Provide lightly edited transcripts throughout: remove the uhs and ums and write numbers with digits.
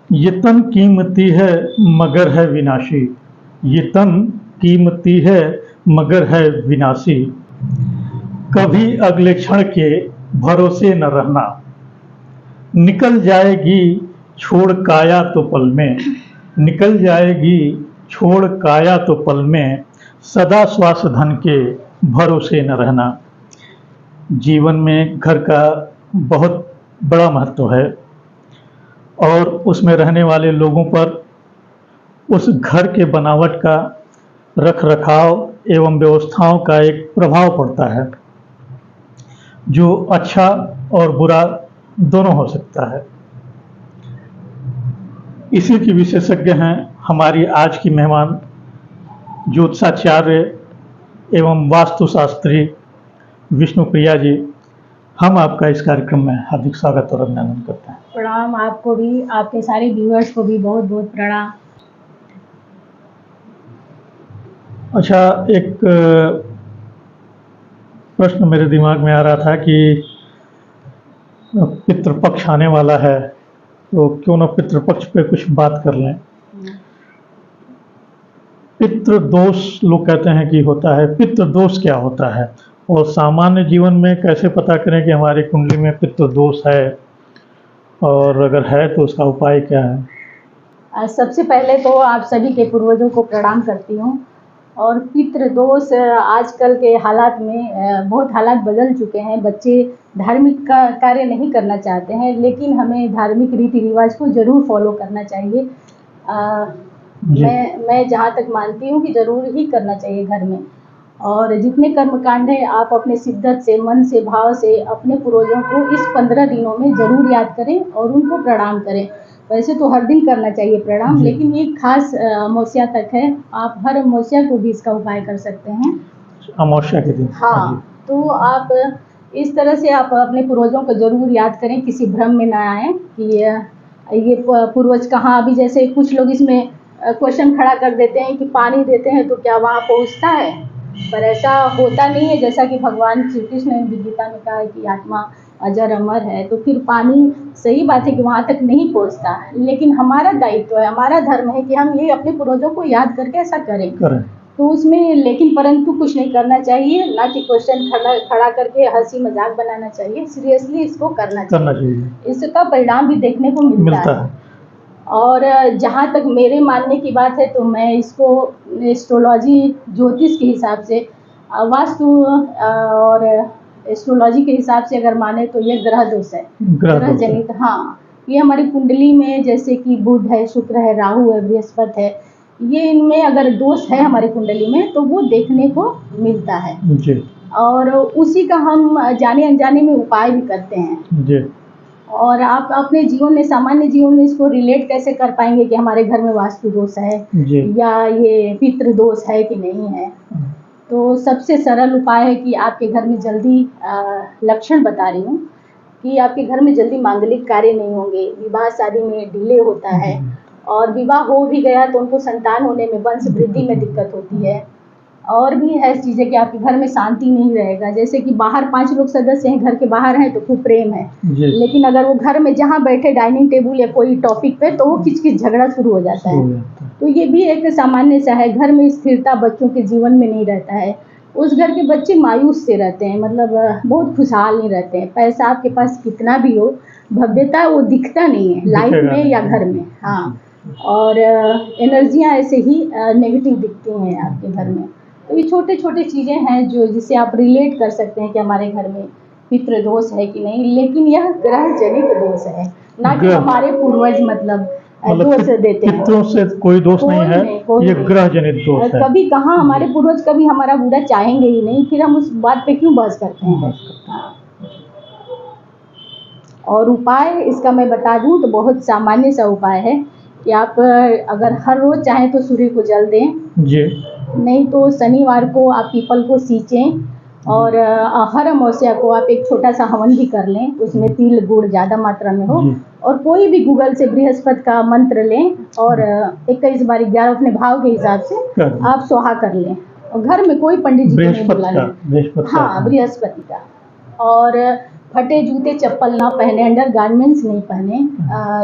ये तन कीमती है मगर है विनाशी। ये तन कीमती है मगर है विनाशी। कभी अगले क्षण के भरोसे न रहना। निकल जाएगी छोड़ काया तो पल में। निकल जाएगी छोड़ काया तो पल में। सदा श्वास धन के भरोसे न रहना। जीवन में घर का बहुत बड़ा महत्व है और उसमें रहने वाले लोगों पर उस घर के बनावट का, रख रखाव एवं व्यवस्थाओं का एक प्रभाव पड़ता है जो अच्छा और बुरा दोनों हो सकता है। इसी की विशेषज्ञ हैं हमारी आज की मेहमान ज्योतिषाचार्य एवं वास्तुशास्त्री विष्णुप्रिया जी। हम आपका इस कार्यक्रम में हार्दिक स्वागत और अभिनंदन करते हैं। प्रणाम आपको भी, आपके सारे व्यूअर्स को भी बहुत बहुत प्रणाम। अच्छा, एक प्रश्न मेरे दिमाग में आ रहा था कि पितृपक्ष आने वाला है तो क्यों ना पितृपक्ष पे कुछ बात कर लें। पितृदोष लोग कहते हैं कि होता है, पितृदोष क्या होता है और सामान्य जीवन में कैसे पता करें कि हमारी कुंडली में पितृदोष है और अगर है तो उसका उपाय क्या है? सबसे पहले तो आप सभी के पूर्वजों को प्रणाम करती हूँ। और पितृदोष आजकल के हालात में बहुत हालात बदल चुके हैं। बच्चे धार्मिक कार्य नहीं करना चाहते हैं, लेकिन हमें धार्मिक रीति रिवाज को ज़रूर फॉलो करना चाहिए। मैं जहाँ तक मानती हूँ कि ज़रूर ही करना चाहिए घर में। और जितने कर्मकांड हैं आप अपने शिद्दत से, मन से, भाव से अपने पूर्वजों को इस 15 दिनों में ज़रूर याद करें और उनको प्रणाम करें। वैसे तो हर दिन करना चाहिए प्रणाम, लेकिन एक खास अमावस्या तक है। आप हर अमावस्या को भी इसका उपाय कर सकते हैं। अमावस्या के दिन? हाँ, तो आप इस तरह से आप अपने पूर्वजों को ज़रूर याद करें, किसी भ्रम में ना आए कि ये पूर्वज कहाँ। अभी जैसे कुछ लोग इसमें क्वेश्चन खड़ा कर देते हैं कि पानी देते हैं तो क्या वहाँ पहुँचता है, पर ऐसा होता नहीं है। जैसा कि भगवान श्री कृष्ण ने गीता में कहा है कि आत्मा अजर अमर है, तो फिर पानी सही बात है कि वहाँ तक नहीं पहुँचता, लेकिन हमारा दायित्व है, हमारा धर्म है कि हम ये अपने पूर्वजों को याद करके ऐसा करें। तो उसमें लेकिन परंतु कुछ नहीं करना चाहिए, ना कि क्वेश्चन खड़ा करके हंसी मजाक बनाना चाहिए। सीरियसली इसको करना चाहिए। इसका परिणाम भी देखने को मिलता है। और जहाँ तक मेरे मानने की बात है तो मैं इसको एस्ट्रोलॉजी, ज्योतिष के हिसाब से, वास्तु और एस्ट्रोलॉजी के हिसाब से अगर माने तो ये ग्रह दोष है, ग्रह जनित। हाँ, ये हमारी कुंडली में जैसे कि बुध है, शुक्र है, राहु है, बृहस्पति है, ये इनमें अगर दोष है हमारी कुंडली में तो वो देखने को मिलता है जी। और उसी का हम जाने अनजाने में उपाय भी करते हैं जी। और आप अपने जीवन में, सामान्य जीवन में इसको रिलेट कैसे कर पाएंगे कि हमारे घर में वास्तु दोष है या ये पितृ दोष है कि नहीं है। तो सबसे सरल उपाय है कि आपके घर में जल्दी, लक्षण बता रही हूँ कि आपके घर में जल्दी मांगलिक कार्य नहीं होंगे, विवाह शादी में डिले होता है, और विवाह हो भी गया तो उनको संतान होने में, वंश वृद्धि में दिक्कत होती है। और भी है चीज़ें कि आपके घर में शांति नहीं रहेगा। जैसे कि बाहर 5 लोग सदस्य हैं, घर के बाहर हैं तो खूब प्रेम है, लेकिन अगर वो घर में जहाँ बैठे डाइनिंग टेबल या कोई टॉपिक पे तो वो किच-किच झगड़ा शुरू हो जाता है। तो ये भी एक सामान्य सा है। घर में स्थिरता बच्चों के जीवन में नहीं रहता है। उस घर के बच्चे मायूस से रहते हैं, मतलब बहुत खुशहाल नहीं रहते हैं। पैसा आपके पास कितना भी हो, भव्यता वो दिखता नहीं है लाइफ में या घर में। हाँ, और एनर्जियाँ ऐसे ही नेगेटिव दिखती हैं आपके घर में। तो ये छोटे छोटे चीज़ें हैं जो जिससे आप रिलेट कर सकते हैं कि हमारे घर में पितृ दोष है कि नहीं। लेकिन यह ग्रह जनित दोष है, ना कि हमारे पूर्वज मतलब दोष देते हैं। पितरों से कोई दोष नहीं है, ये ग्रह जनित दोष है। कभी कहाँ हमारे पूर्वज कभी हमारा बुरा चाहेंगे ही नहीं, फिर हम उस बात पे क्यों बहस करते हैं। और उपाय इसका मैं बता दूं तो बहुत सामान्य सा उपाय है कि आप अगर हर रोज चाहें तो सूर्य को जल दें जी। नहीं तो शनिवार को आप पीपल को सींचें, और हर अमावस्या को आप एक छोटा सा हवन भी कर लें, उसमें तिल गुड़ ज़्यादा मात्रा में हो। और कोई भी गूगल से बृहस्पति का मंत्र लें और 21 बार 11 अपने भाव के हिसाब से आप स्वाहा कर लें। और घर में कोई पंडित जी को नहीं बुलाना। हाँ, बृहस्पति का। और फटे जूते चप्पल ना पहने, अंडर गारमेंट्स नहीं पहने,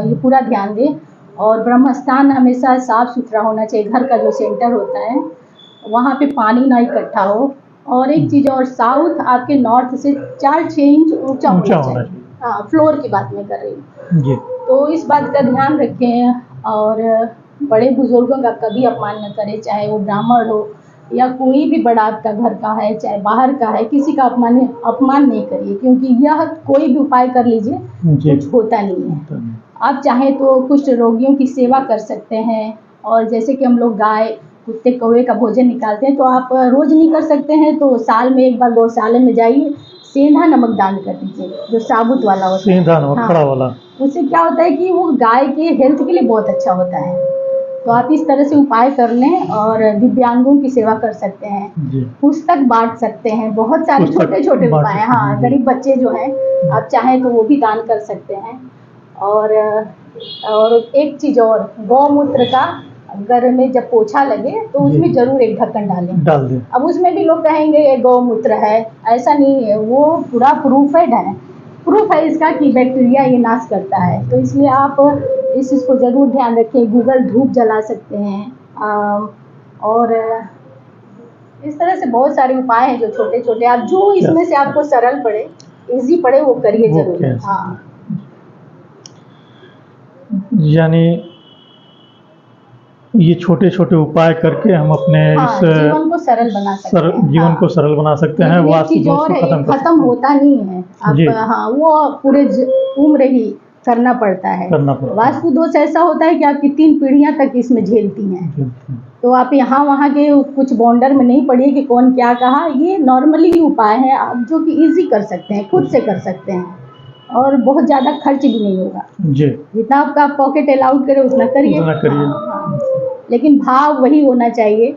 ये पूरा ध्यान दें। और ब्रह्म स्थान हमेशा साफ सुथरा होना चाहिए। घर का जो सेंटर होता है वहाँ पे पानी ना इकट्ठा हो। और एक चीज़ और, साउथ आपके नॉर्थ से 4-6 इंच ऊंचा होना चाहिए। हाँ, फ्लोर की बात मैं कर रही हूँ जी। तो इस बात का ध्यान रखें। और बड़े बुजुर्गों का कभी अपमान न करें, चाहे वो ब्राह्मण हो या कोई भी बड़ा आपका घर का है, चाहे बाहर का है, किसी का अपमान नहीं करिए, क्योंकि यह कोई भी उपाय कर लीजिए कुछ होता नहीं है। आप चाहें तो कुछ रोगियों की सेवा कर सकते हैं। और जैसे कि हम लोग गाय, कुत्ते, कौवे का भोजन निकालते हैं, तो आप रोज नहीं कर सकते हैं तो साल में एक बार गौशाला में जाइए, सेंधा नमक दान कर दीजिए, जो साबुत वाला होता है। सेंधा नमक, खड़ा वाला। उससे क्या होता है कि वो गाय के हेल्थ के लिए बहुत अच्छा होता है। तो आप इस तरह से उपाय कर लें और दिव्यांगों की सेवा कर सकते हैं, पुस्तक बांट सकते हैं, बहुत सारे छोटे छोटे उपाय। हाँ, गरीब बच्चे जो हैं आप चाहें तो वो भी दान कर सकते हैं। और एक चीज़ और, गौमूत्र का घर में जब पोछा लगे तो उसमें जरूर एक ढक्कन डाल दें। अब उसमें भी लोग कहेंगे ये गौमूत्र है, ऐसा नहीं है, वो पूरा प्रूफ है इसका कि बैक्टीरिया ये नाश करता है। तो इसलिए आप इस चीज़ को ज़रूर ध्यान रखें। गूगल धूप जला सकते हैं। और इस तरह से बहुत सारे उपाय हैं जो छोटे छोटे, आप जो इसमें से आपको सरल पड़े, इजी पड़े, वो करिए जरूर। हाँ, यानी ये छोटे छोटे उपाय करके हम अपने इस जीवन को सरल बना सकते हैं। जीवन को सरल बना सकते हैं। वास्तु दोष को खत्म होता नहीं है आप। हाँ, वो पूरे उम्र ही करना पड़ता है। वास्तु दोष ऐसा होता है कि आपकी 3 पीढ़ियां तक इसमें झेलती हैं। तो आप यहाँ वहाँ के कुछ बॉन्डर में नहीं पड़िए कि कौन क्या कहा। ये नॉर्मली उपाय है आप जो कि इजी कर सकते हैं, खुद से कर सकते हैं, और बहुत ज़्यादा खर्च भी नहीं होगा जी। जितना आपका पॉकेट अलाउड करे उतना करिए। हाँ, लेकिन भाव वही होना चाहिए।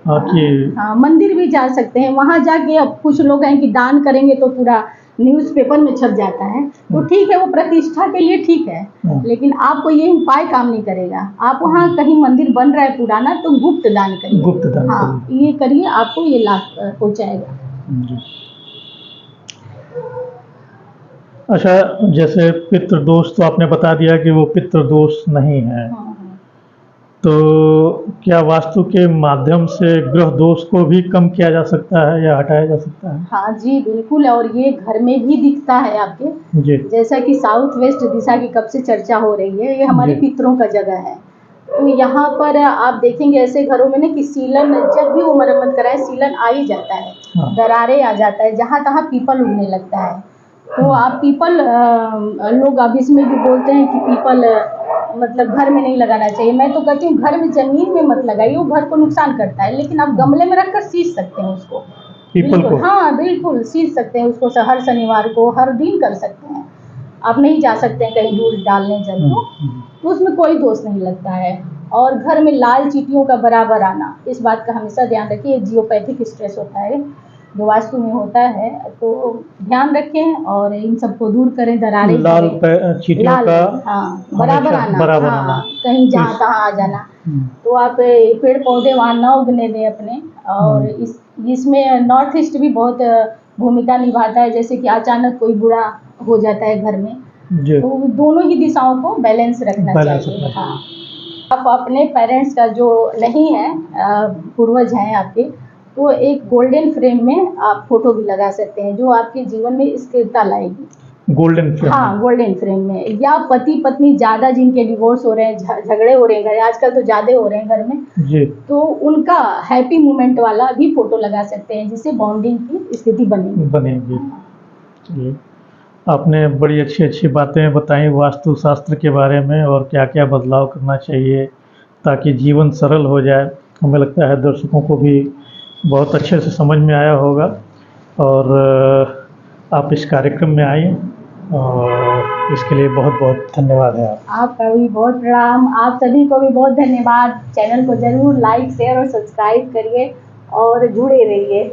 हाँ, मंदिर भी जा सकते हैं, वहाँ जाके अब कुछ लोग हैं कि दान करेंगे तो पूरा न्यूज़पेपर में छप जाता है, तो ठीक है, वो प्रतिष्ठा के लिए ठीक है, लेकिन आपको ये उपाय काम नहीं करेगा। आप वहाँ कहीं मंदिर बन रहा है पुराना तो गुप्त दान करिए। हाँ, ये करिए, आपको ये लाभ पहुँचाएगा। अच्छा, जैसे पितृदोष तो आपने बता दिया कि वो पितृदोष नहीं है। तो क्या वास्तु के माध्यम से ग्रह दोष को भी कम किया जा सकता है या हटाया जा सकता है? हाँ जी, बिल्कुल। और ये घर में भी दिखता है आपके जी। जैसा कि साउथ वेस्ट दिशा की कब से चर्चा हो रही है, ये हमारे पितरों का जगह है। तो यहाँ पर आप देखेंगे ऐसे घरों में ना कि सीलन, जब भी वो मरम्मत कराए सीलन आ ही जाता है। हाँ। दरारें आ जाता है, जहाँ तहाँ पीपल उगने लगता है। तो आप पीपल, लोग अब इसमें भी बोलते हैं कि पीपल मतलब घर में नहीं लगाना चाहिए। मैं तो कहती हूँ घर में जमीन में मत लगाइए, वो घर को नुकसान करता है, लेकिन आप गमले में रखकर सींच सकते हैं उसको, पीपल को। हाँ, बिल्कुल सींच सकते हैं उसको, हर शनिवार को, हर दिन कर सकते हैं। आप नहीं जा सकते हैं कहीं दूर डालने जल तो उसमें कोई दोष नहीं लगता है। और घर में लाल चींटियों का बराबर आना, इस बात का हमेशा ध्यान रखिए। जियोपैथिक स्ट्रेस होता है जो वास्तु में होता है, तो ध्यान रखें और इन सबको दूर करें। दरारें, लाल चींटियों का बराबर आना, कहीं जहाँ तहाँ आ जाना। तो आप पेड़ पौधे वहाँ न उगने दें अपने। और इसमें नॉर्थ ईस्ट भी बहुत भूमिका निभाता है, जैसे कि अचानक कोई बुरा हो जाता है घर में, तो दोनों ही दिशाओं को बैलेंस रखना चाहिए। हाँ, आप अपने पेरेंट्स का जो नहीं है, पूर्वज हैं आपके, तो एक गोल्डन फ्रेम में आप फोटो भी लगा सकते हैं, जो आपके जीवन में स्थिरता लाएगी। Golden frame? हाँ, गोल्डन फ्रेम में। या पति पत्नी ज़्यादा जिनके डिवोर्स हो रहे हैं, झगड़े हो रहे हैं घर, आजकल तो ज़्यादा हो रहे हैं घर में जी, तो उनका हैप्पी मोमेंट वाला भी फोटो लगा सकते हैं, जिससे बॉन्डिंग की स्थिति बनेगी। आपने बड़ी अच्छी अच्छी बातें बताई वास्तु शास्त्र के बारे में, और क्या क्या बदलाव करना चाहिए ताकि जीवन सरल हो जाए। हमें लगता है दर्शकों को भी बहुत अच्छे से समझ में आया होगा। और आप इस कार्यक्रम में आए, और इसके लिए बहुत बहुत धन्यवाद है। आपका भी बहुत प्रणाम। आप सभी को भी बहुत धन्यवाद। चैनल को ज़रूर लाइक, शेयर और सब्सक्राइब करिए और जुड़े रहिए।